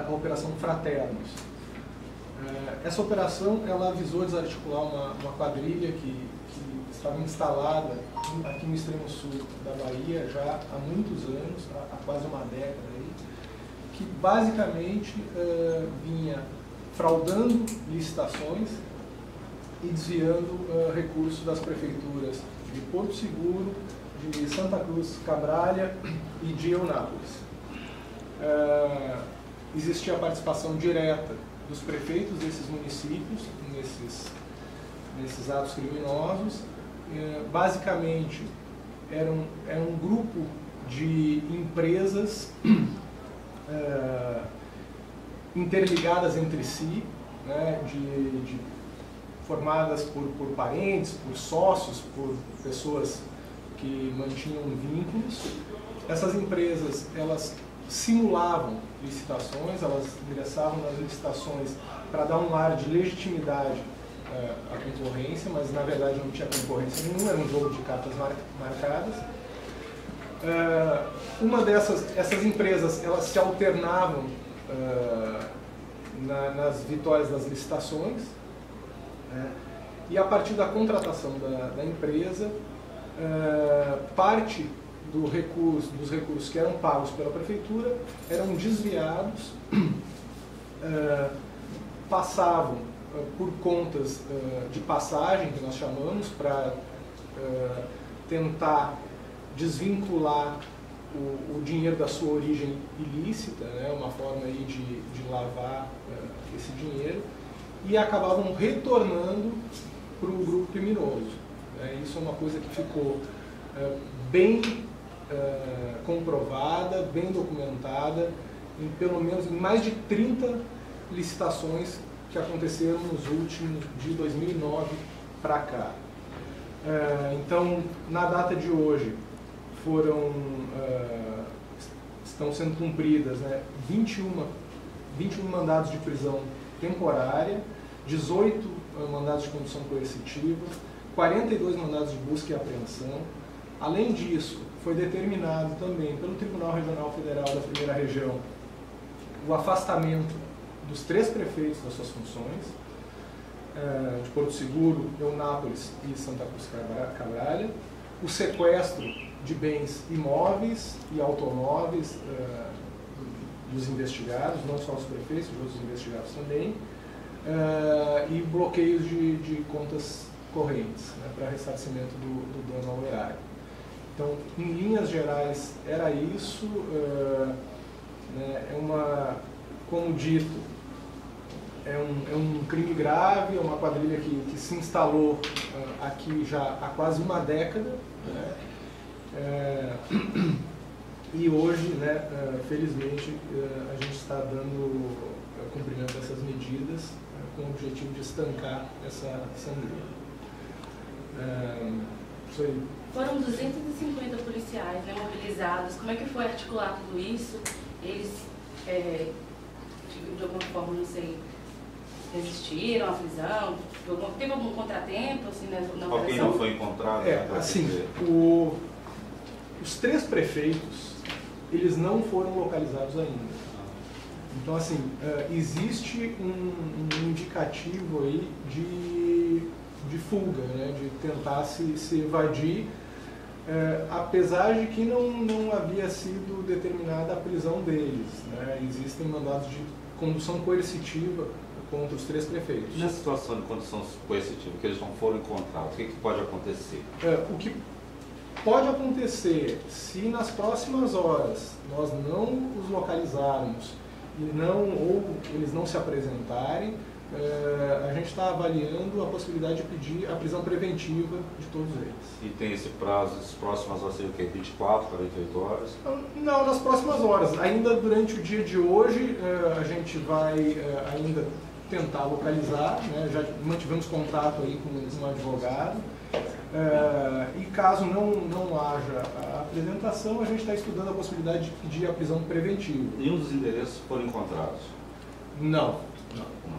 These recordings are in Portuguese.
a Operação Fraternos. Essa operação ela visou desarticular uma quadrilha que estava instalada aqui no extremo sul da Bahia já há muitos anos, há quase uma década, aí, que basicamente vinha fraudando licitações e desviando recursos das prefeituras de Porto Seguro, de Santa Cruz Cabrália e de Eunápolis. Existia a participação direta dos prefeitos desses municípios nesses atos criminosos. Basicamente, era um grupo de empresas interligadas entre si, né, formadas por parentes, por sócios, por pessoas que mantinham vínculos. Essas empresas, elas simulavam licitações, elas ingressavam nas licitações para dar um ar de legitimidade à concorrência, mas na verdade não tinha concorrência nenhuma, era um jogo de cartas marcadas. Essas empresas, elas se alternavam nas vitórias das licitações, e a partir da contratação da empresa, parte dos recursos que eram pagos pela prefeitura eram desviados, passavam por contas de passagem, que nós chamamos, para tentar desvincular o dinheiro da sua origem ilícita, né, uma forma aí de lavar esse dinheiro, e acabavam retornando para o grupo criminoso. Isso é uma coisa que ficou bem comprovada, bem documentada, pelo menos em mais de 30 licitações que aconteceram nos últimos, de 2009 para cá. Então, na data de hoje, estão sendo cumpridas, né, 21 mandados de prisão temporária, 18 mandados de condução coercitiva, 42 mandados de busca e apreensão. Além disso, foi determinado também pelo Tribunal Regional Federal da Primeira Região o afastamento dos 3 prefeitos das suas funções, de Porto Seguro, Eunápolis e Santa Cruz Cabrália, o sequestro de bens imóveis e automóveis dos investigados, não só os prefeitos, os outros investigados também, e bloqueios de contas correntes, né, para ressarcimento do dano ao erário. Então, em linhas gerais, era isso. Né, como dito, é um crime grave, é uma quadrilha que se instalou aqui já há quase uma década, né, e hoje, né, felizmente, a gente está dando cumprimento a essas medidas com o objetivo de estancar essa sangria. Isso aí. Foram 250 policiais, né, mobilizados. Como é que foi articular tudo isso? Eles, de alguma forma, não sei, resistiram à prisão? Teve algum contratempo assim, na operação? Alguém não foi encontrado? Assim, os 3 prefeitos, eles não foram localizados ainda. Então, assim, existe um indicativo aí de fuga, né, de tentar se evadir, apesar de que não havia sido determinada a prisão deles, né. Existem mandados de condução coercitiva contra os 3 prefeitos. Na situação de condução coercitiva, que eles não foram encontrados, o que pode acontecer? O que pode acontecer, se nas próximas horas nós não os localizarmos ou eles não se apresentarem, a gente está avaliando a possibilidade de pedir a prisão preventiva de todos eles. E tem esse prazo, as próximas horas, o quê? 24, 48 horas? Não, nas próximas horas. Ainda durante o dia de hoje, a gente vai ainda tentar localizar, né? Já mantivemos contato aí com um advogado. E caso não haja a apresentação, a gente está estudando a possibilidade de pedir a prisão preventiva. Nenhum dos endereços foram encontrados? Não.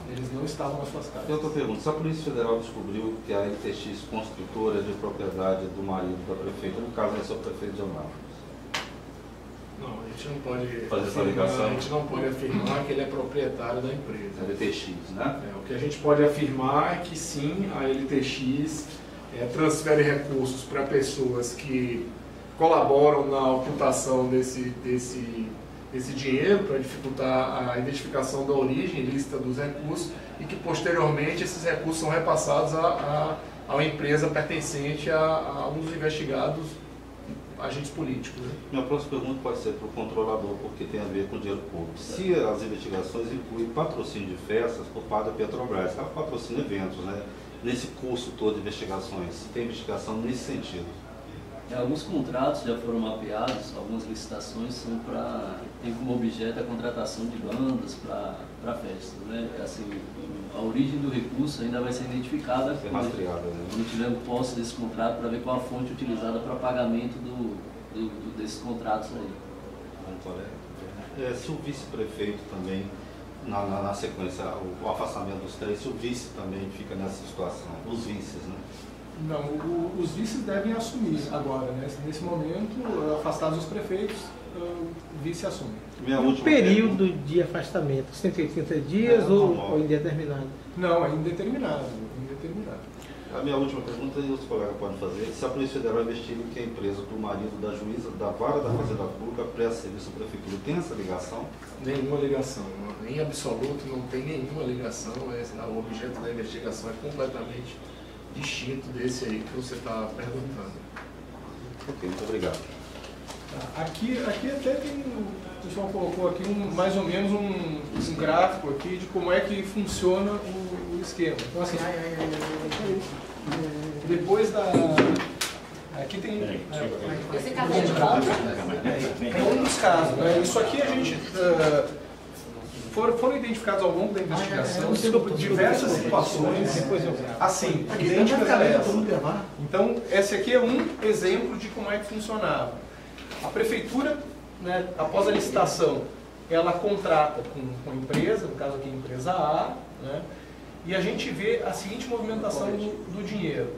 Eles não estavam nas suas casas. Tem outra pergunta. Se a Polícia Federal descobriu que a LTX construtora de propriedade do marido da prefeita, no caso esse é o prefeito de Eunápolis, Não, a gente não pode fazer essa ligação. A gente não pode afirmar que ele é proprietário da empresa. A LTX, né? O que a gente pode afirmar é que sim, a LTX transfere recursos para pessoas que colaboram na ocultação desse dinheiro para dificultar a identificação da origem ilícita dos recursos e que posteriormente esses recursos são repassados a uma empresa pertencente a um dos investigados agentes políticos. Né? Minha próxima pergunta pode ser para o controlador, porque tem a ver com o dinheiro público. Se as investigações incluem patrocínio de festas por parte da Petrobras, ela patrocina eventos, né? Nesse curso todo de investigações, tem investigação nesse sentido? Alguns contratos já foram mapeados, algumas licitações tem como objeto a contratação de bandas para festas, né? Assim, a origem do recurso ainda vai ser identificada quando tiver posse desse contrato, para ver qual a fonte utilizada para pagamento desses contratos aí. Se o vice-prefeito também, na sequência, o afastamento dos 3, se o vice também fica nessa situação, os vices, né? Não, os vices devem assumir agora, né? Nesse momento, afastados os prefeitos, o vice assume. O período de afastamento, 180 dias ou indeterminado? Não, é indeterminado. A minha última pergunta, e os colegas podem fazer: se a Polícia Federal investiga que a empresa do marido da juíza da Vara da Fazenda Pública presta serviço à Prefeitura, tem essa ligação? Nenhuma ligação. Em absoluto, não tem nenhuma ligação. O objeto da investigação é completamente distinto desse aí que você está perguntando. Ok, muito obrigado. Aqui até tem, o pessoal colocou aqui mais ou menos um gráfico aqui de como é que funciona o esquema. Então assim, depois da... Aqui tem... Esse caso é de volta? É um dos casos, né? Isso aqui a gente... Foram identificados ao longo da investigação diversas situações assim, idênticas a essa. Então, esse aqui é um exemplo de como é que funcionava. A prefeitura, né, após a licitação, ela contrata com a empresa, no caso aqui a empresa A, né, e a gente vê a seguinte movimentação do dinheiro.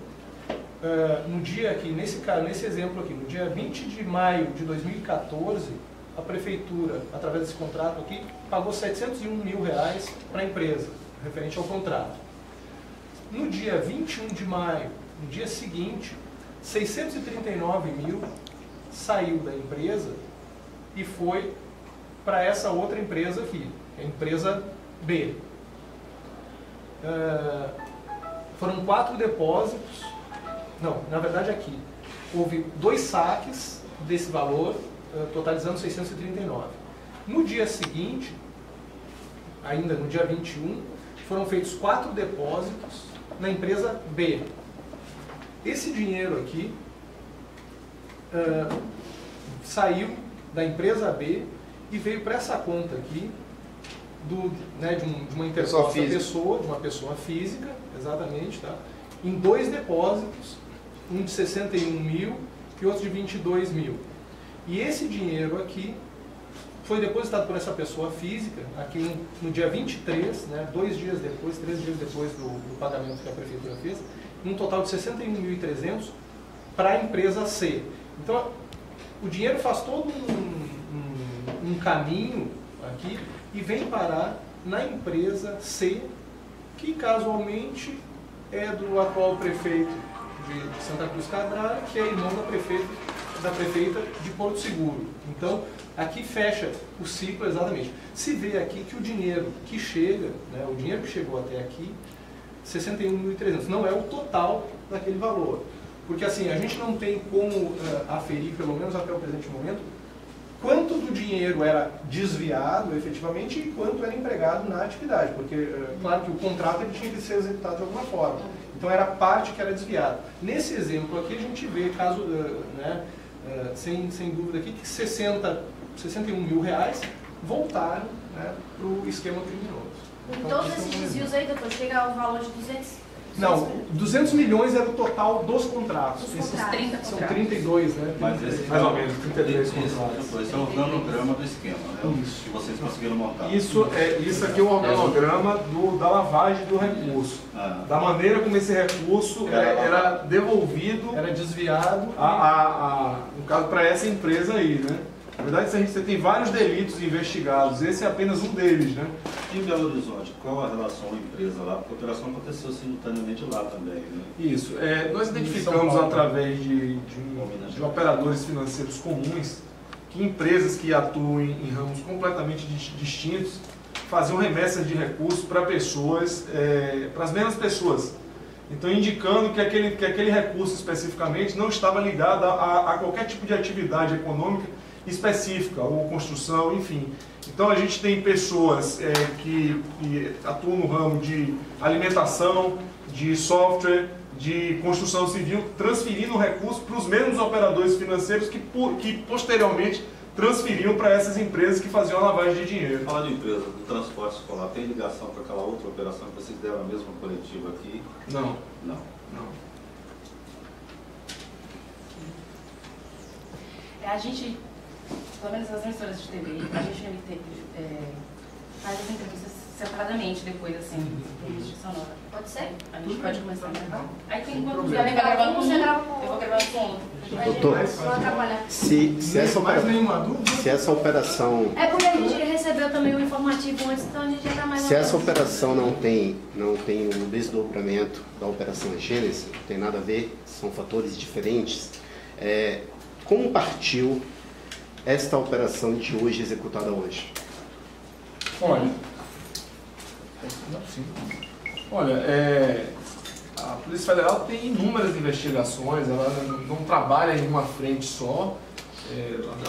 No dia aqui, nesse exemplo aqui, no dia 20 de maio de 2014, a prefeitura, através desse contrato aqui, pagou R$701 mil para a empresa, referente ao contrato. No dia 21 de maio, no dia seguinte, 639 mil saiu da empresa e foi para essa outra empresa aqui, a empresa B. Foram 4 depósitos, não, na verdade aqui, houve 2 saques desse valor, totalizando 639. No dia seguinte, ainda no dia 21, foram feitos 4 depósitos na empresa B. Esse dinheiro aqui saiu da empresa B e veio para essa conta aqui de uma interposta pessoa, de uma pessoa física, exatamente, tá? Em 2 depósitos, um de 61 mil e outro de 22 mil. E esse dinheiro aqui foi depositado por essa pessoa física, aqui no dia 23, né, 3 dias depois do pagamento que a prefeitura fez, um total de 61.300 para a empresa C. Então, o dinheiro faz todo um caminho aqui e vem parar na empresa C, que casualmente é do atual prefeito de Santa Cruz Cadrara, que é irmão da prefeita de Porto Seguro. Então, aqui fecha o ciclo exatamente. Se vê aqui que o dinheiro que chega, né, o dinheiro que chegou até aqui, 61.300, não é o total daquele valor. Porque assim, a gente não tem como aferir, pelo menos até o presente momento, quanto do dinheiro era desviado efetivamente e quanto era empregado na atividade. Porque, claro que o contrato ele tinha que ser executado de alguma forma. Então era parte que era desviada. Nesse exemplo aqui a gente vê, caso, sem dúvida aqui, que 61 mil reais voltaram, né, para o esquema criminoso. Em todos esses desvios aí, doutor, chega ao valor de 200? Não, 200 milhões era o total dos contratos. Dos contratos. Esses são 32, né? Mas esse, mais ou menos, 33 contratos. Esse é o organograma do esquema, né? Isso. Que vocês conseguiram montar. Isso aqui é o organograma da lavagem do recurso. Da maneira como esse recurso era devolvido, era desviado, no caso, para essa empresa aí, né? Na verdade, você tem vários delitos investigados, esse é apenas um deles, né? Em Belo Horizonte, qual a relação à empresa lá? Porque a operação aconteceu simultaneamente lá também, né? Isso. Nós identificamos através de operadores financeiros comuns que empresas que atuam em ramos completamente distintos faziam remessas de recursos para pessoas, para as mesmas pessoas. Então, indicando que aquele recurso especificamente não estava ligado a qualquer tipo de atividade econômica específica, ou construção, enfim. Então, a gente tem pessoas que atuam no ramo de alimentação, de software, de construção civil, transferindo recursos para os mesmos operadores financeiros que posteriormente transferiam para essas empresas que faziam a lavagem de dinheiro. Falar de empresa do transporte escolar, tem ligação com aquela outra operação que vocês deram a mesma coletiva aqui? Não. Não. A gente, pelo menos as emissoras de TV, a gente faz as entrevistas separadamente depois, assim, sonora. Pode ser? A gente pode começar a gravar. Aí tem Vai quando gravar com você, grava com eu vou gravar com outro. Doutor, Não atrapalhar. se nenhuma dúvida. essa operação... É porque a gente recebeu também o informativo antes, então a gente já tá mais... Se essa operação não tem o desdobramento da operação Gênesis, não tem nada a ver, são fatores diferentes, como partiu esta operação de hoje, executada hoje? Olha, a Polícia Federal tem inúmeras investigações, ela não trabalha em uma frente só,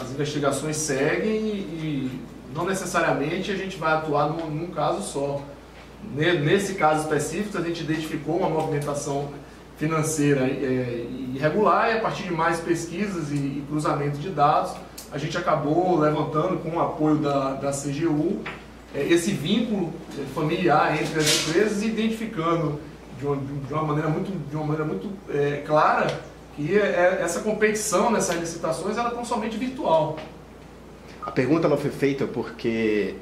as investigações seguem e não necessariamente a gente vai atuar num caso só. Nesse caso específico, a gente identificou uma movimentação financeira irregular e a partir de mais pesquisas e cruzamento de dados, a gente acabou levantando, com o apoio da CGU, esse vínculo familiar entre as empresas e identificando de uma maneira muito clara que essa competição nessas licitações ela é tão somente virtual. A pergunta ela foi feita porque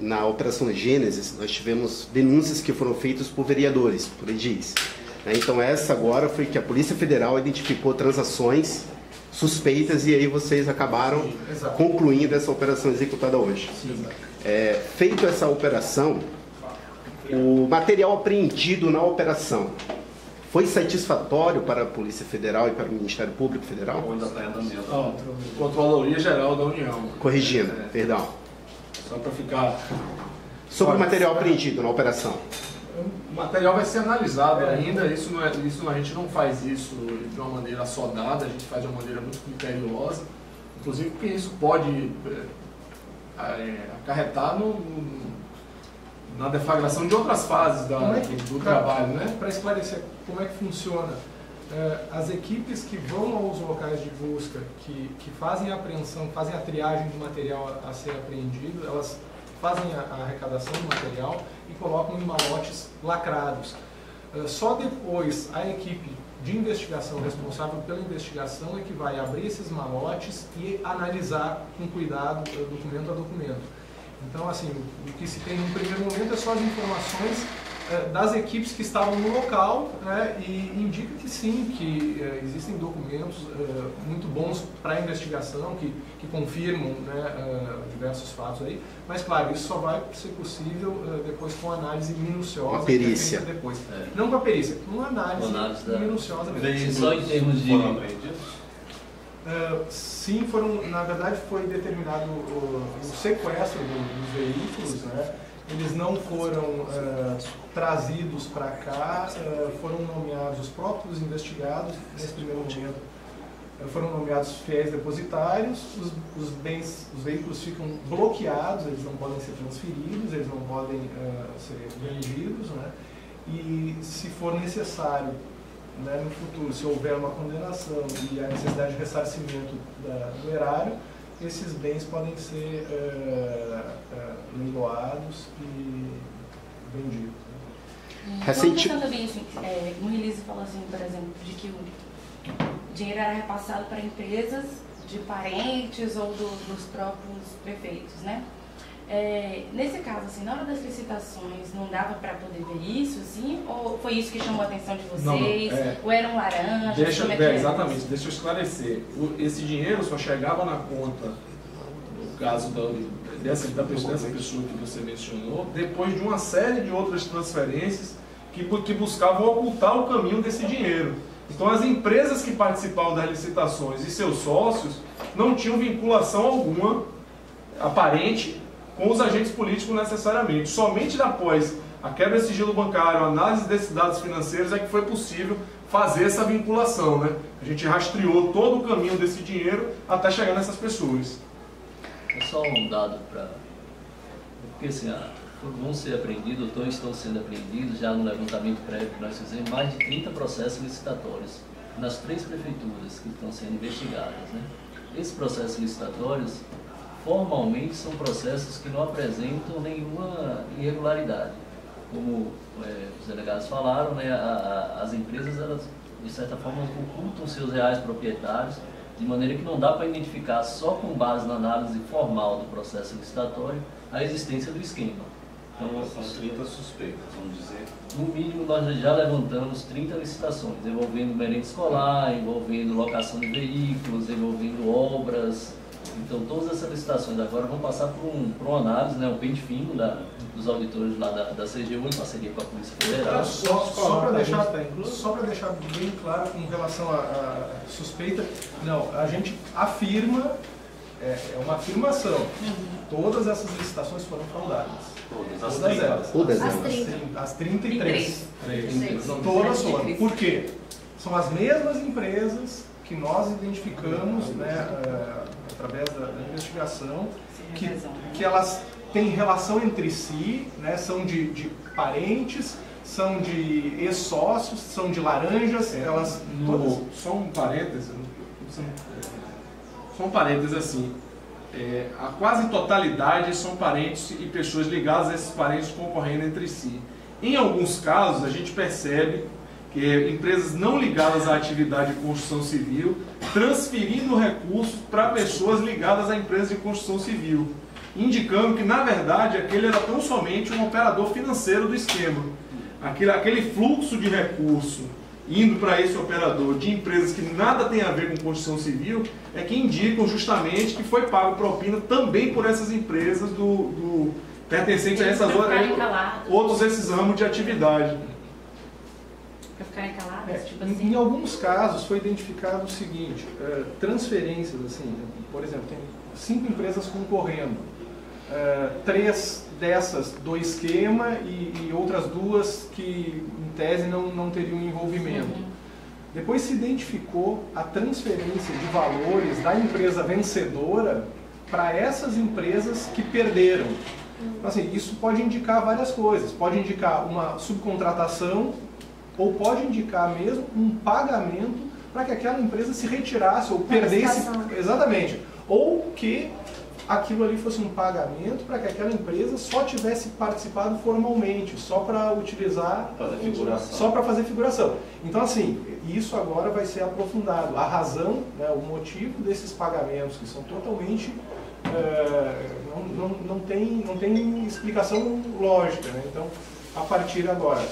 na Operação Gênesis nós tivemos denúncias que foram feitas por vereadores, por edis. Então essa agora foi que a Polícia Federal identificou transações suspeitas e aí vocês acabaram concluindo essa operação executada hoje. Feito essa operação, o material apreendido na operação foi satisfatório para a Polícia Federal e para o Ministério Público Federal? Ou ainda está em andamento? Controladoria Geral da União. Corrigindo, perdão. Só para ficar... Sobre o material apreendido na operação. O material vai ser analisado ainda, isso a gente não faz isso de uma maneira assodada, a gente faz de uma maneira muito criteriosa, inclusive porque isso pode acarretar na deflagração de outras fases do trabalho, né? Para esclarecer como é que funciona, as equipes que vão aos locais de busca, que fazem a apreensão, fazem a triagem do material a ser apreendido, elas fazem a arrecadação do material e colocam em malotes lacrados. Só depois a equipe de investigação responsável pela investigação é que vai abrir esses malotes e analisar com cuidado documento a documento. Então, assim, o que se tem no primeiro momento é só as informações das equipes que estavam no local, né, e indica que sim, que existem documentos muito bons para a investigação, que confirmam, né, diversos fatos aí, mas claro, isso só vai ser possível depois com análise minuciosa. Uma perícia. Depois. Não com a perícia, com uma análise minuciosa. Só em termos de... Sim, na verdade foi determinado o sequestro dos veículos, né? Eles não foram trazidos para cá, foram nomeados os próprios investigados, nesse primeiro momento foram nomeados fiéis depositários, os veículos ficam bloqueados, eles não podem ser transferidos, eles não podem ser vendidos, né? E se for necessário, né, no futuro, se houver uma condenação e a necessidade de ressarcimento do erário, esses bens podem ser leiloados e vendidos. Uma questão também, assim, o release falou assim, por exemplo, de que o dinheiro era repassado para empresas de parentes ou dos próprios prefeitos, né? Nesse caso, assim, na hora das licitações, não dava para poder ver isso, assim? Ou foi isso que chamou a atenção de vocês? Ou era um laranja? Exatamente, deixa eu esclarecer. Esse dinheiro só chegava na conta caso dessa pessoa que você mencionou, depois de uma série de outras transferências que buscavam ocultar o caminho desse dinheiro. Então as empresas que participavam das licitações e seus sócios não tinham vinculação alguma aparente com os agentes políticos necessariamente. Somente após a quebra de sigilo bancário, a análise desses dados financeiros é que foi possível fazer essa vinculação, né? A gente rastreou todo o caminho desse dinheiro até chegar nessas pessoas. É só um dado para... Porque assim, vão ser apreendidos, ou estão sendo apreendidos, já no levantamento prévio que nós fizemos, mais de 30 processos licitatórios nas 3 prefeituras que estão sendo investigadas, né? Esses processos licitatórios, formalmente, são processos que não apresentam nenhuma irregularidade. Como os delegados falaram, né, as empresas, elas, de certa forma, ocultam seus reais proprietários, de maneira que não dá para identificar, só com base na análise formal do processo licitatório, a existência do esquema. Então, são 30 suspeitos, vamos dizer. No mínimo, nós já levantamos 30 licitações, envolvendo merenda escolar, envolvendo locação de veículos, envolvendo obras. Então, todas essas licitações agora vão passar por uma análise, né, um pente fino dos auditores lá da CGU, em parceria com a Polícia Federal. Só para deixar bem claro com relação à suspeita, não, a gente afirma, é uma afirmação, todas essas licitações foram fraudadas. Todas elas. As 33. Todas foram. Por quê? São as mesmas empresas que nós identificamos, né, através da investigação, que elas têm relação entre si, né, são de parentes, são de ex-sócios, são de laranjas, elas... Só um parênteses assim, a quase totalidade são parentes e pessoas ligadas a esses parentes concorrendo entre si. Em alguns casos, a gente percebe que empresas não ligadas à atividade de construção civil transferindo recursos para pessoas ligadas à empresa de construção civil, indicando que, na verdade, aquele era tão somente um operador financeiro do esquema. Aquele fluxo de recurso indo para esse operador de empresas que nada tem a ver com construção civil é que indicam justamente que foi pago propina também por essas empresas pertencentes a essas outros esses ramos de atividade. Para ficarem calados, tipo assim. Em alguns casos foi identificado o seguinte, transferências, assim, por exemplo, tem 5 empresas concorrendo, 3 dessas do esquema e outras 2 que em tese não teriam envolvimento. Depois se identificou a transferência de valores da empresa vencedora para essas empresas que perderam. Assim, isso pode indicar várias coisas, pode indicar uma subcontratação ou pode indicar mesmo um pagamento para que aquela empresa se retirasse ou perdesse, exatamente, ou que aquilo ali fosse um pagamento para que aquela empresa só tivesse participado formalmente, só para utilizar, só para fazer figuração. Então, assim, isso agora vai ser aprofundado. A razão, né, o motivo desses pagamentos, que são totalmente... não tem explicação lógica, né? Então, a partir agora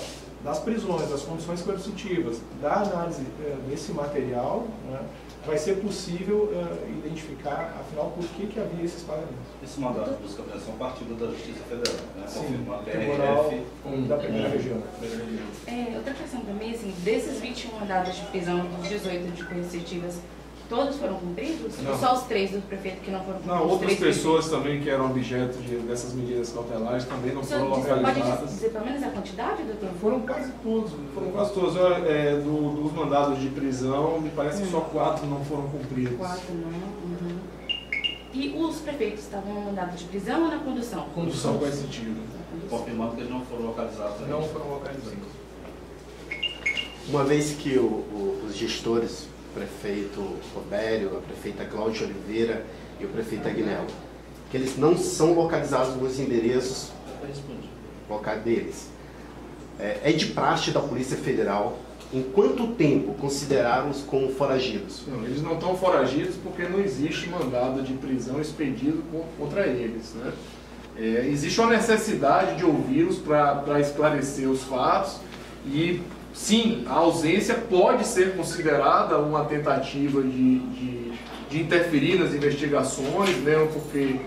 das prisões, das condições coercitivas, da análise desse material, né, vai ser possível identificar, afinal, por que havia esses pagamentos. Esse mandato de busca e apreensão partiu da Justiça Federal, né? Sim, uma Tribunal da Primeira Região. Outra questão também, assim, desses 21 mandados de prisão, dos 18 de coercitivas, todos foram cumpridos? Não. Ou só os 3 do prefeito que não foram cumpridos? Não, outras pessoas também que eram objeto dessas medidas cautelares também não foram localizadas. Pode dizer pelo menos a quantidade, doutor? Foram quase todos. Foram quase todos. Dos mandados de prisão, me parece que só 4 não foram cumpridos. 4 não. Uhum. E os prefeitos estavam no mandado de prisão ou na condução? Condução coercitiva. Confirmando que eles não foram localizados. Não foram localizados. Uma vez que os gestores, o prefeito Robério, a prefeita Cláudia Oliveira e o prefeito Agnello, que eles não são localizados nos endereços locais deles. É de praxe da Polícia Federal, em quanto tempo consideraram-os como foragidos? Não, eles não estão foragidos porque não existe mandado de prisão expedido contra eles, né? Existe uma necessidade de ouvi-los para esclarecer os fatos e, sim, a ausência pode ser considerada uma tentativa de de interferir nas investigações, mesmo porque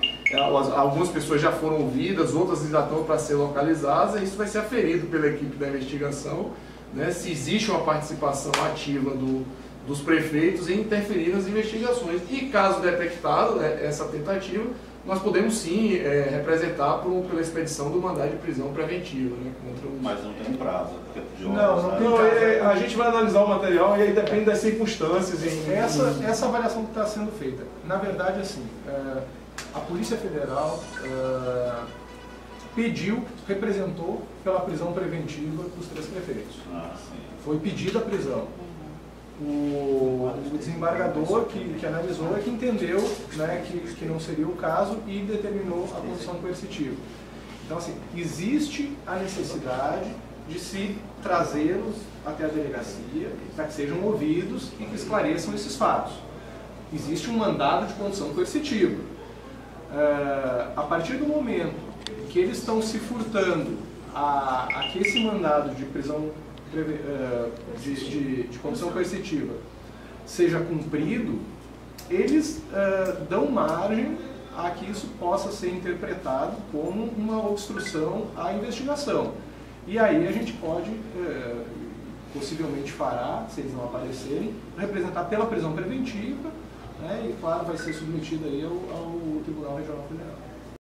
algumas pessoas já foram ouvidas, outras ainda estão para ser localizadas, e isso vai ser aferido pela equipe da investigação, né, se existe uma participação ativa dos prefeitos em interferir nas investigações. E caso detectado, né, essa tentativa, nós podemos sim representar pela expedição do mandado de prisão preventiva, né, contra os... Mas não tem prazo. Não tem prazo. A gente vai analisar o material e aí depende das circunstâncias. Essa avaliação que está sendo feita, na verdade, assim, a Polícia Federal representou pela prisão preventiva dos 3 prefeitos. Foi pedida a prisão. O desembargador que analisou é que entendeu, né, que não seria o caso e determinou a condição coercitiva. Então, assim, existe a necessidade de se trazê-los até a delegacia para que sejam ouvidos e que esclareçam esses fatos. Existe um mandado de condição coercitiva. A partir do momento que eles estão se furtando a que esse mandado de prisão de condição coercitiva seja cumprido, eles dão margem a que isso possa ser interpretado como uma obstrução à investigação. E aí a gente pode, possivelmente fará, se eles não aparecerem, representar pela prisão preventiva, né, e claro, vai ser submetido aí ao Tribunal Regional Federal.